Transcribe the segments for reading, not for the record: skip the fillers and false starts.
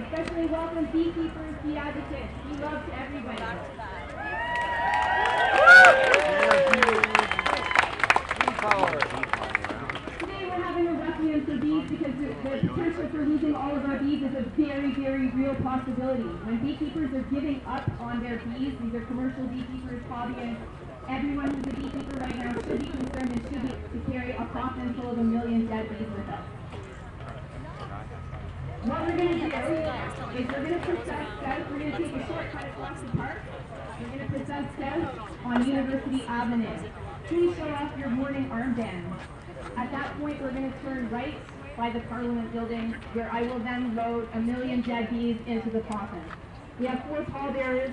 especially welcome beekeepers, bee advocates. Be love to everybody. Today we're having a requiem for bees because the potential for losing all of our bees is a very, very real possibility. When beekeepers are giving up on their bees, these are commercial beekeepers, hobbyists, everyone who's a beekeeper right now should be concerned and should be to carry a coffin full of 1 million dead bees with us. What we're going to do is we're going to process south. We're going to take a shortcut across the park. We're going to process south on University Avenue. Please show off your morning armband. At that point, we're going to turn right by the Parliament building, where I will then load 1 million dead bees into the coffin. We have 4 pallbearers,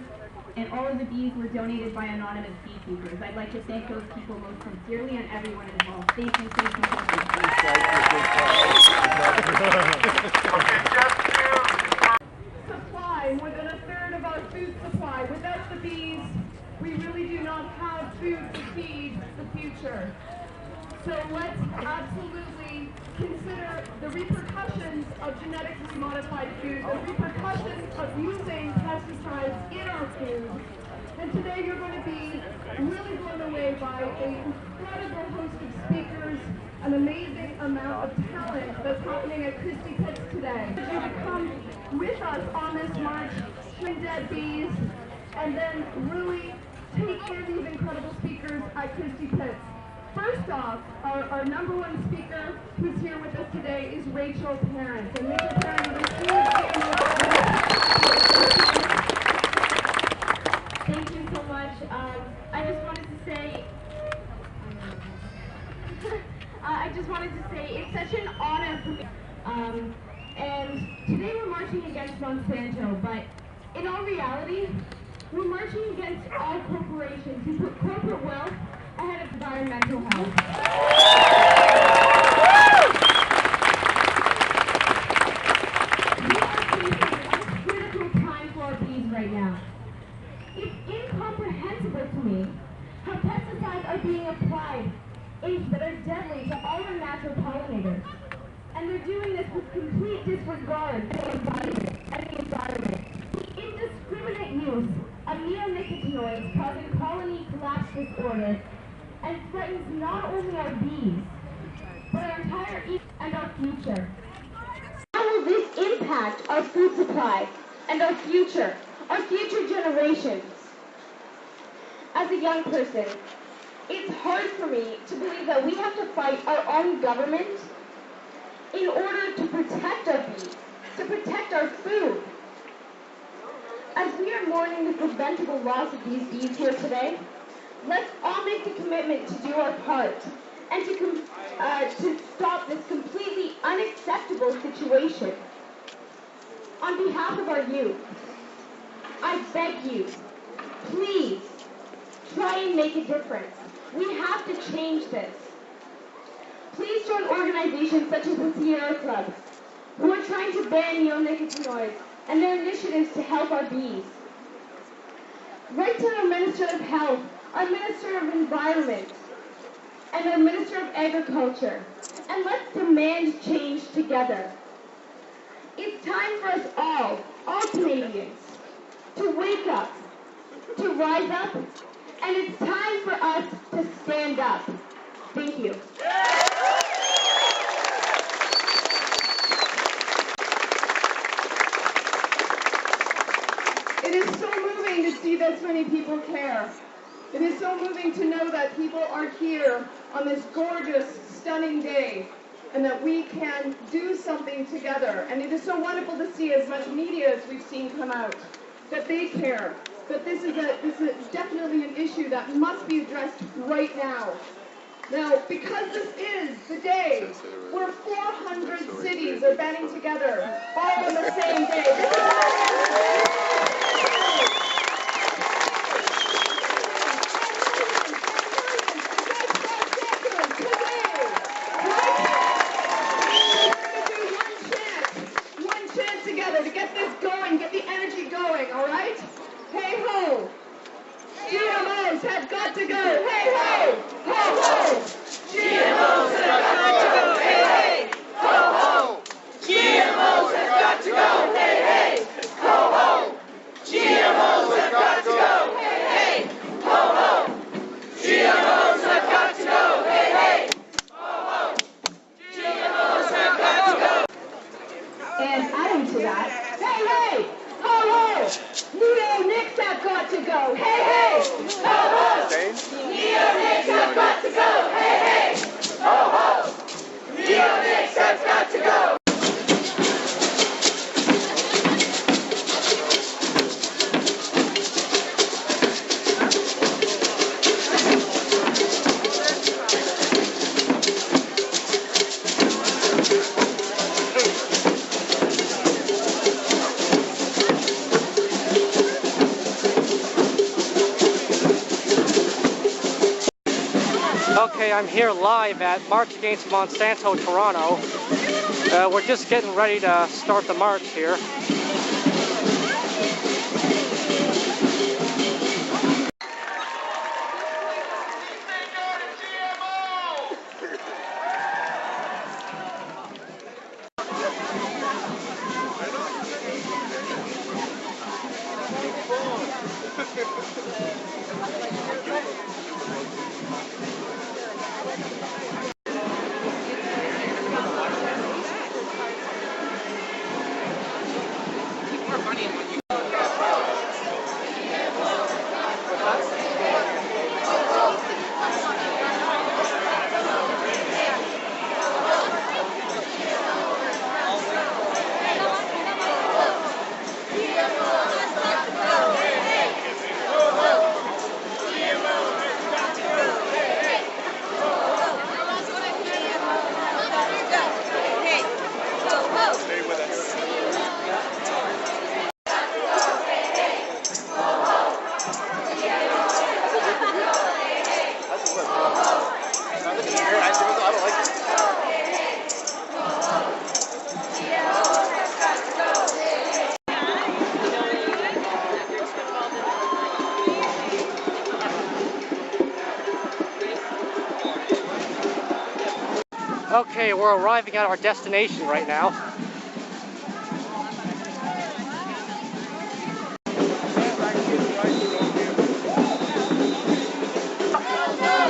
and all of the bees were donated by anonymous beekeepers. I'd like to thank those people most sincerely and everyone involved. Thank you, thank you, thank you. Supply, more than a third of our food supply. Without the bees, we really do not have food to feed the future. So let's absolutely consider the repercussions of genetically modified food, the repercussions of using pesticides in our food. And today you're going to be really blown away by an incredible host of speakers, an amazing amount of talent that's happening at Christie Pitts today. I want you to come with us on this march, to dead bees, and then really take in these incredible speakers at Christie Pitts. First off, our number one speaker who's here with us today is Rachel Parent. And Rachel Parent is a huge Thank you so much. I just wanted to say it's such an honor for me. And today we're marching against Monsanto, but in all reality, we're marching against all corporations who put corporate wealth ahead of environmental health. We are facing a critical time for our bees right now. It's incomprehensible to me how pesticides are being applied that are deadly to all our natural pollinators. And they're doing this with complete disregard for the environment. The indiscriminate use of neonicotinoids causing colony collapse disorder and threatens not only our bees, but our entire ecosystem and our future. How will this impact our food supply and our future generations? As a young person, it's hard for me to believe that we have to fight our own government in order to protect our bees, to protect our food. As we are mourning the preventable loss of these bees here today, let's all make the commitment to do our part and to stop this completely unacceptable situation. On behalf of our youth, I beg you, please try and make a difference. We have to change this. Please join organizations such as the Sierra Club, who are trying to ban neonicotinoids and their initiatives to help our bees. Write to our Minister of Health, our Minister of Environment, and our Minister of Agriculture, and let's demand change together. It's time for us all Canadians, to wake up, to rise up, and it's time for us to stand up. Thank you. It is so moving to see this many people care. It is so moving to know that people are here on this gorgeous, stunning day, and that we can do something together. And it is so wonderful to see as much media as we've seen come out, that they care, that this is definitely an issue that must be addressed right now. Now, because this is the day where 400 cities are banding together all on the same day. To get this going, get the energy going, all right? Hey ho! GMOs have got to go! Hey ho! Ho ho! GMOs have got to go! Hey hey! Ho ho! GMOs have got to go! Hey hey! to that. Hey, hey! Ho, ho! Neonics have got to go! Hey, hey! Ho, ho! Neonics have got to go! Hey, hey! Ho, ho! Neonics have got to go! Okay, I'm here live at March Against Monsanto, Toronto. We're just getting ready to start the march here. Okay, we're arriving at our destination right now.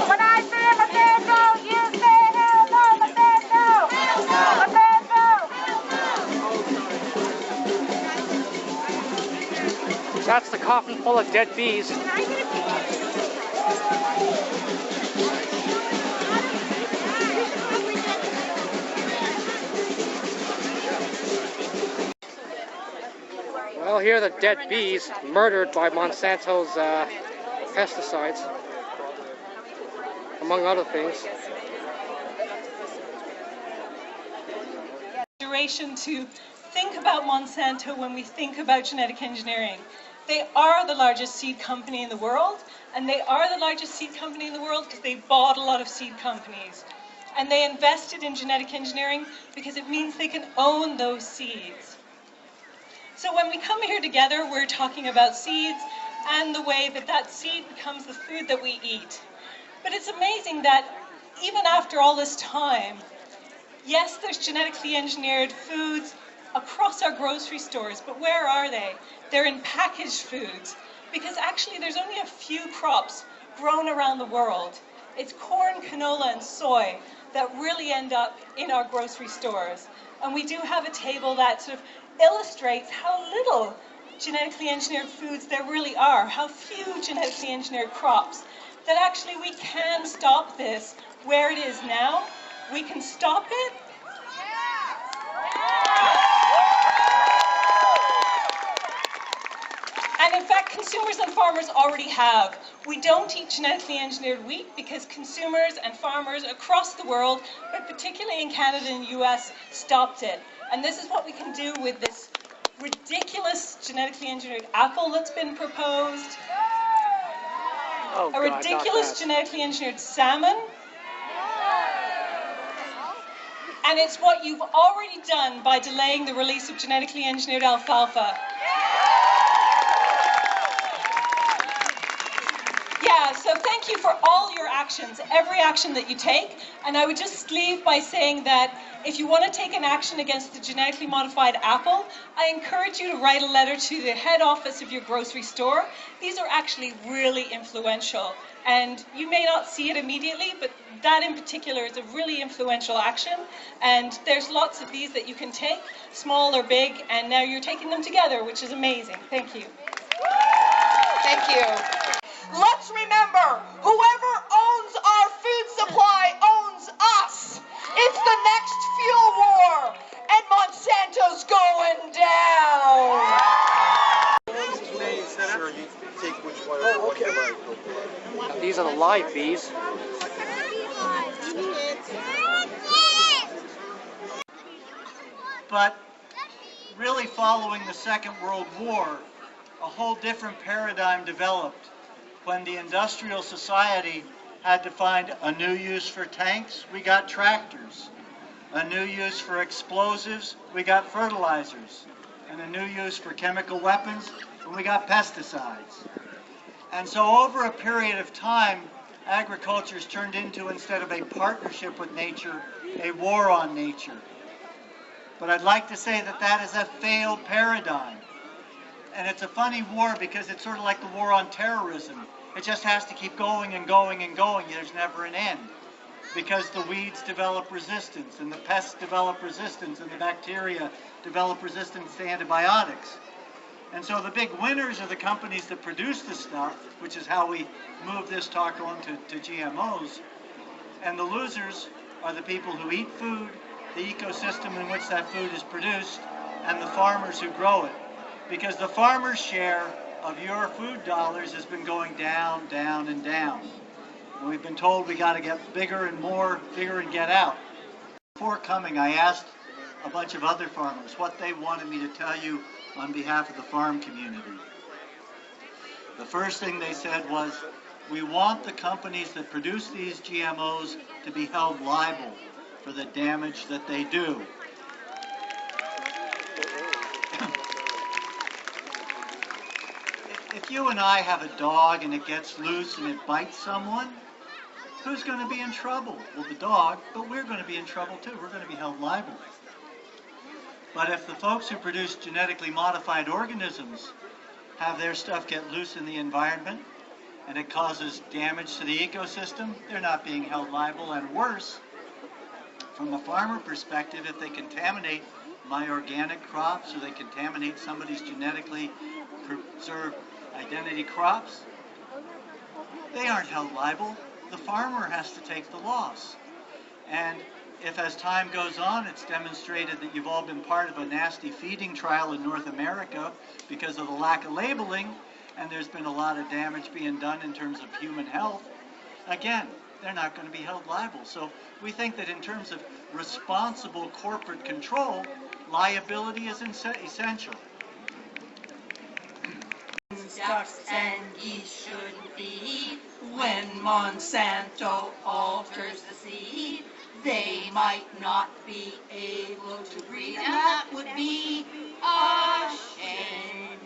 When I say Monsanto, you say hell no, Monsanto! Monsanto! That's the coffin full of dead bees. Well, here are the dead bees murdered by Monsanto's pesticides, among other things. To think about Monsanto when we think about genetic engineering. They are the largest seed company in the world, and they are the largest seed company in the world because they bought a lot of seed companies. And they invested in genetic engineering because it means they can own those seeds. So when we come here together, we're talking about seeds and the way that that seed becomes the food that we eat. But it's amazing that even after all this time, yes, there's genetically engineered foods across our grocery stores, but where are they? They're in packaged foods, because actually there's only a few crops grown around the world. It's corn, canola, and soy that really end up in our grocery stores. And we do have a table that sort of illustrates how little genetically engineered foods there really are, how few genetically engineered crops, that actually we can stop this where it is now. We can stop it. And in fact, consumers and farmers already have. We don't eat genetically engineered wheat because consumers and farmers across the world, but particularly in Canada and the US, stopped it. And this is what we can do with this ridiculous genetically engineered apple that's been proposed. Oh, a ridiculous genetically engineered salmon. And it's what you've already done by delaying the release of genetically engineered alfalfa. Yeah, so thank you for all your actions, every action that you take. And I would just leave by saying that if you want to take an action against the genetically modified apple, I encourage you to write a letter to the head office of your grocery store. These are actually really influential. And you may not see it immediately, but that in particular is a really influential action. And there's lots of these that you can take, small or big, and now you're taking them together, which is amazing. Thank you. Thank you. Let's remember, whoever owns our food supply owns us. It's the next fuel war, and Monsanto's going down. Sure, you take which one. Oh, okay. These are the live bees. But really following the Second World War, a whole different paradigm developed when the industrial society had to find a new use for tanks. We got tractors. A new use for explosives. We got fertilizers. And a new use for chemical weapons. And we got pesticides. And so over a period of time, agriculture's turned into, instead of a partnership with nature, a war on nature. But I'd like to say that that is a failed paradigm. And it's a funny war because it's sort of like the war on terrorism. It just has to keep going and going and going. There's never an end. Because the weeds develop resistance, and the pests develop resistance, and the bacteria develop resistance to antibiotics. And so the big winners are the companies that produce the stuff, which is how we move this talk on to GMOs. And the losers are the people who eat food, the ecosystem in which that food is produced, and the farmers who grow it. Because the farmer's share of your food dollars has been going down, down, and down. And we've been told we got to get bigger and more, bigger and get out. Before coming, I asked a bunch of other farmers what they wanted me to tell you on behalf of the farm community. The first thing they said was, we want the companies that produce these GMOs to be held liable for the damage that they do. If you and I have a dog and it gets loose and it bites someone, who's going to be in trouble? Well, the dog, but we're going to be in trouble too. We're going to be held liable. But if the folks who produce genetically modified organisms have their stuff get loose in the environment and it causes damage to the ecosystem, they're not being held liable. And worse, from a farmer perspective, if they contaminate my organic crops or they contaminate somebody's genetically preserved identity crops, they aren't held liable. The farmer has to take the loss. And if as time goes on, it's demonstrated that you've all been part of a nasty feeding trial in North America because of the lack of labeling, and there's been a lot of damage being done in terms of human health, again, they're not going to be held liable. So we think that in terms of responsible corporate control, liability is essential. Ducks and geese should feed when Monsanto alters the seed. They might not be able to breed, and that would be a shame.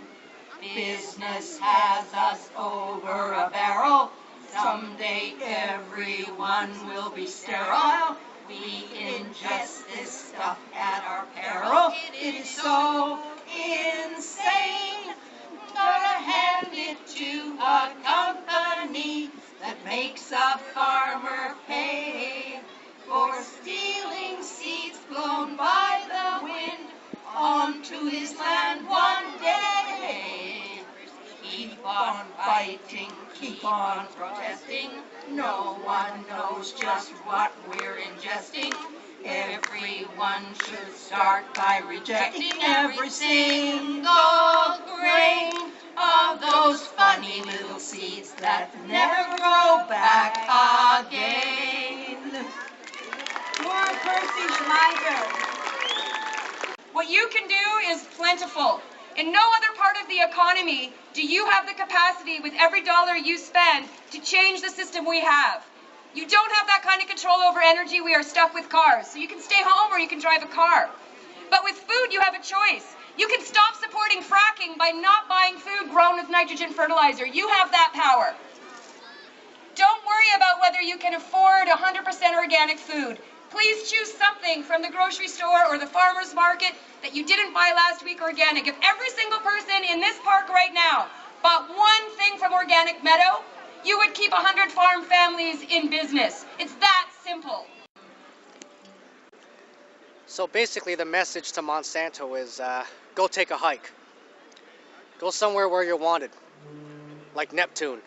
Business has us over a barrel. Someday everyone will be sterile. We ingest this stuff at our peril. It is so insane. Gotta hand it to a company that makes a farmer pay for stealing seeds blown by the wind onto his land one day. Keep on fighting, keep on protesting. No one knows just what we're ingesting. Everyone should start by rejecting every single grain of those funny little seeds that never grow back again. More Percy Schneider. What you can do is plentiful. In no other part of the economy do you have the capacity with every dollar you spend to change the system we have. You don't have that kind of control over energy. We are stuck with cars. So you can stay home or you can drive a car. But with food, you have a choice. You can stop supporting fracking by not buying food grown with nitrogen fertilizer. You have that power. Don't worry about whether you can afford 100% organic food. Please choose something from the grocery store or the farmer's market that you didn't buy last week organic. If every single person in this park right now bought one thing from Organic Meadow, you would keep 100 farm families in business. It's that simple. So basically the message to Monsanto is go take a hike. Go somewhere where you're wanted, like Neptune.